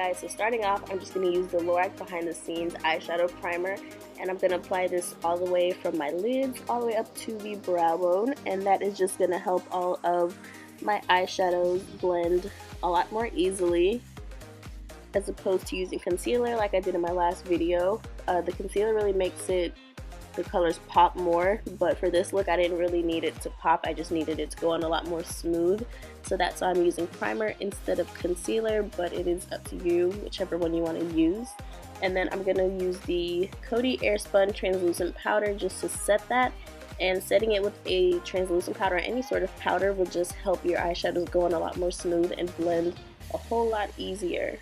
guys, so starting off, I'm just going to use the Lorac Behind the Scenes eyeshadow primer, and I'm going to apply this all the way from my lids all the way up to the brow bone, and that is just going to help all of my eyeshadows blend a lot more easily as opposed to using concealer like I did in my last video. The concealer really makes the colors pop more, but for this look I didn't really need it to pop, I just needed it to go on a lot more smooth. So that's why I'm using primer instead of concealer, but it is up to you, whichever one you want to use. And then I'm going to use the Coty Airspun translucent powder just to set that, and setting it with a translucent powder or any sort of powder will just help your eyeshadows go on a lot more smooth and blend a whole lot easier.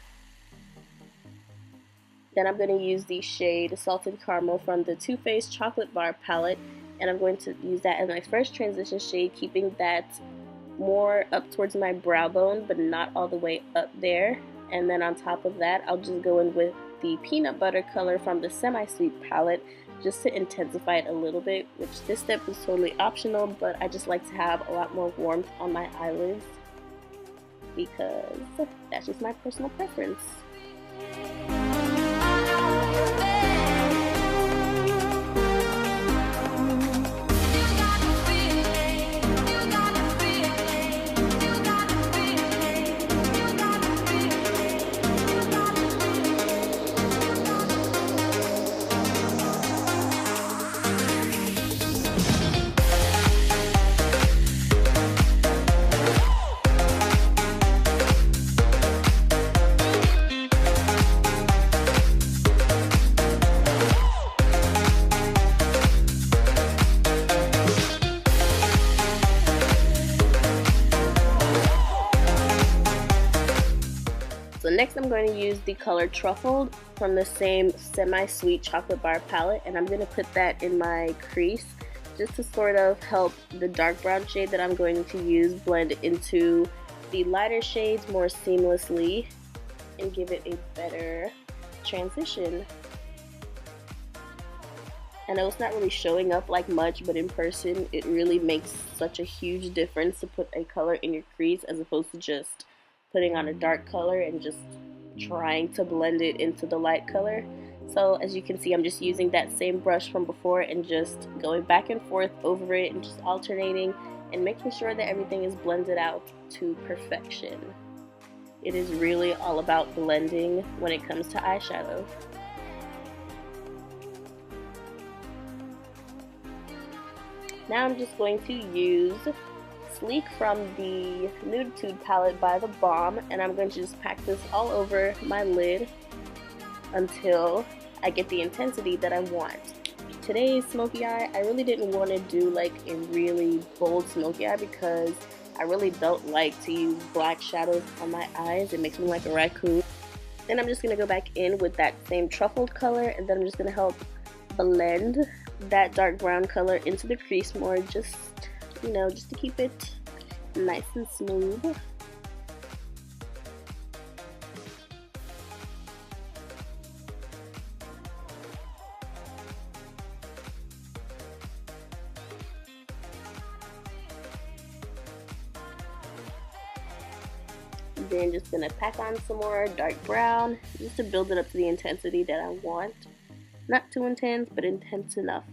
Then I'm going to use the shade Salted Caramel from the Too Faced Chocolate Bar palette, and I'm going to use that as my first transition shade, keeping that more up towards my brow bone but not all the way up there. And then on top of that, I'll just go in with the Peanut Butter color from the Semi Sweet palette just to intensify it a little bit, which this step is totally optional, but I just like to have a lot more warmth on my eyelids because that's just my personal preference. So next I'm going to use the color Truffled from the same Semi Sweet Chocolate Bar palette, and I'm going to put that in my crease just to sort of help the dark brown shade that I'm going to use blend into the lighter shades more seamlessly and give it a better transition. I know it's not really showing up like much, but in person it really makes such a huge difference to put a color in your crease as opposed to just putting on a dark color and just trying to blend it into the light color. So as you can see, I'm just using that same brush from before and just going back and forth over it and just alternating and making sure that everything is blended out to perfection. It is really all about blending when it comes to eyeshadow. Now I'm just going to use Sleek from the Nude Tude palette by the Balm, and I'm going to just pack this all over my lid until I get the intensity that I want. Today's smoky eye, I really didn't want to do like a really bold smoky eye because I really don't like to use black shadows on my eyes. It makes me like a raccoon. Then I'm just going to go back in with that same Truffled color, and then I'm just going to help blend that dark brown color into the crease more, just just to keep it nice and smooth. Then just gonna pack on some more dark brown just to build it up to the intensity that I want. Not too intense, but intense enough.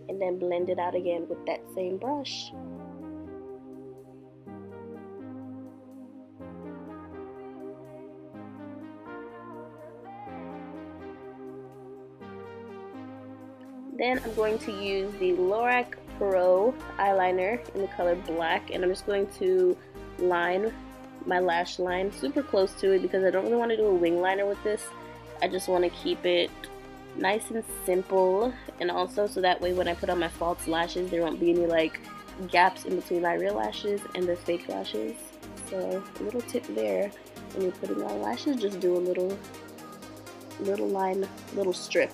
And then blend it out again with that same brush. Then I'm going to use the Lorac Pro eyeliner in the color black, and I'm just going to line my lash line super close to it because I don't really want to do a wing liner with this. I just want to keep it nice and simple, and also so that way when I put on my false lashes there won't be any like gaps in between my real lashes and the fake lashes. So a little tip there, when you're putting on lashes, just do a little strip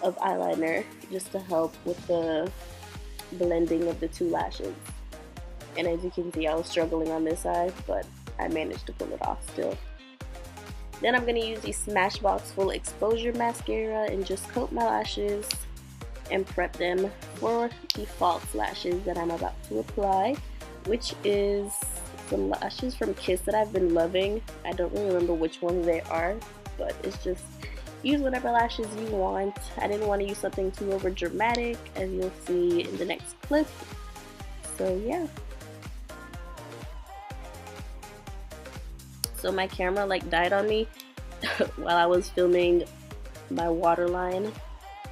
of eyeliner just to help with the blending of the two lashes. And as you can see, I was struggling on this side, but I managed to pull it off still. Then I'm going to use the Smashbox Full Exposure Mascara and just coat my lashes and prep them for the false lashes that I'm about to apply, which is some lashes from Kiss that I've been loving. I don't really remember which ones they are, but it's just use whatever lashes you want. I didn't want to use something too over dramatic, as you'll see in the next clip. So yeah. So my camera like died on me while I was filming my waterline.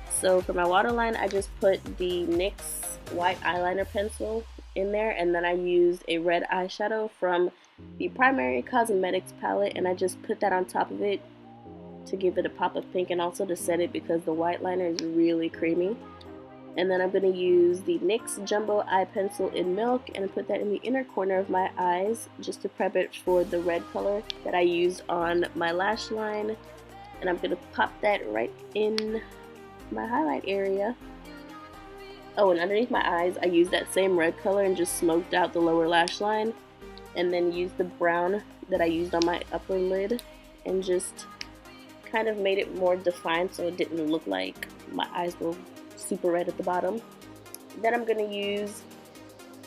So for my waterline, I just put the NYX white eyeliner pencil in there, and then I used a red eyeshadow from the Primary Cosmetics palette, and I just put that on top of it to give it a pop of pink and also to set it because the white liner is really creamy. And then I'm going to use the NYX Jumbo Eye Pencil in Milk and put that in the inner corner of my eyes just to prep it for the red color that I used on my lash line. And I'm going to pop that right in my highlight area. Oh, and underneath my eyes I used that same red color and just smoked out the lower lash line, and then used the brown that I used on my upper lid and just kind of made it more defined so it didn't look like my eyes were super red at the bottom. Then I'm going to use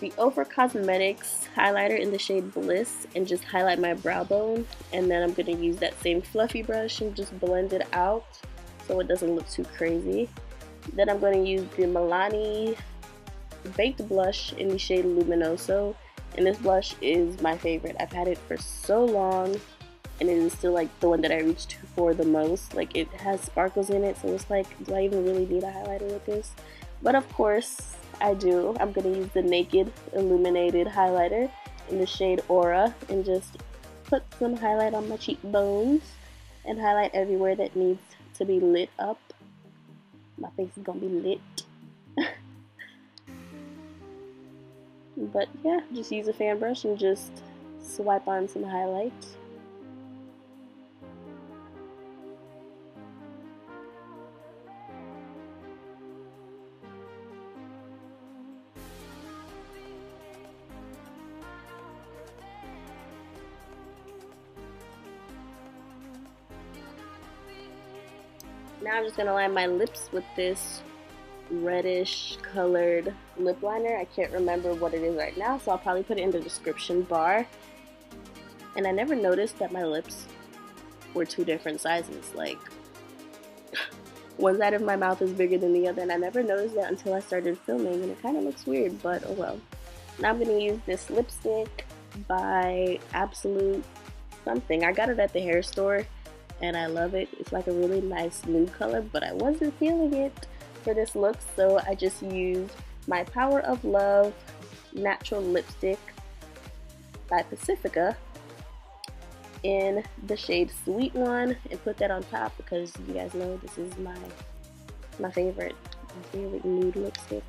the Ofra Cosmetics highlighter in the shade Bliss and just highlight my brow bone, and then I'm going to use that same fluffy brush and just blend it out so it doesn't look too crazy. Then I'm going to use the Milani Baked Blush in the shade Luminoso, and this blush is my favorite. I've had it for so long, and it is still like the one that I reach for the most. Like, it has sparkles in it, so it's like, do I even really need a highlighter with this? But of course I do. I'm going to use the Naked Illuminated highlighter in the shade Aura and just put some highlight on my cheekbones and highlight everywhere that needs to be lit up. My face is gonna be lit. But yeah, just use a fan brush and just swipe on some highlights. Now I'm just going to line my lips with this reddish colored lip liner. I can't remember what it is right now, so I'll probably put it in the description bar. And I never noticed that my lips were two different sizes. Like, one side of my mouth is bigger than the other, and I never noticed that until I started filming, and it kind of looks weird, but oh well. Now I'm going to use this lipstick by Absolute something. I got it at the hair store, and I love it. It's like a really nice nude color, but I wasn't feeling it for this look, so I just used my Power of Love natural lipstick by Pacifica in the shade Sweet One and put that on top because you guys know this is my favorite nude lipstick.